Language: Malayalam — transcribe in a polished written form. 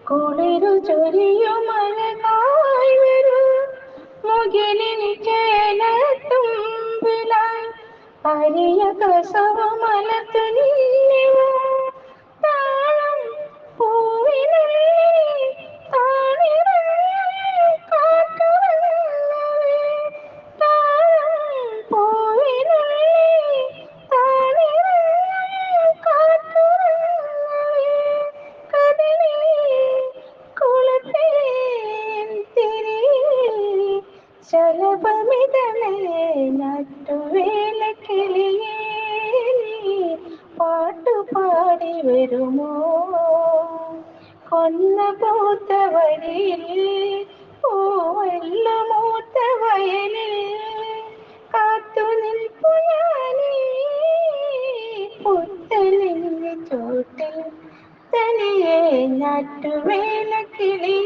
കുളിരു ചൊരിയുമഴകായി വരൂ മുകിലിൻ ചേലത്തുമ്പിലായി അരിയ കസവമല തുന്നിവ താളം പൂവിനുള്ളിൽ താണിറങ്ങി കാറ്റുവന്നവേ താളം പൂവിനുള്ളിൽ താണിറങ്ങി കാറ്റുവന്നവേ കദളി കുളത്തേൻ തിരിയിൽ ശലഭമിതളേ നട്ടുവേല കിളിയേ നീ പാട്ടുപാടി വരുമോ കൊന്ന പൂത്ത വഴിയിൽ പൂവെല്ല മൂത്ത വയലിൽ കാത്തു നിൽപ്പു ഞാനീ പുത്തലിന്റെ ചോട്ടിൽ തനിയെ നാട്ടുവേല കിളി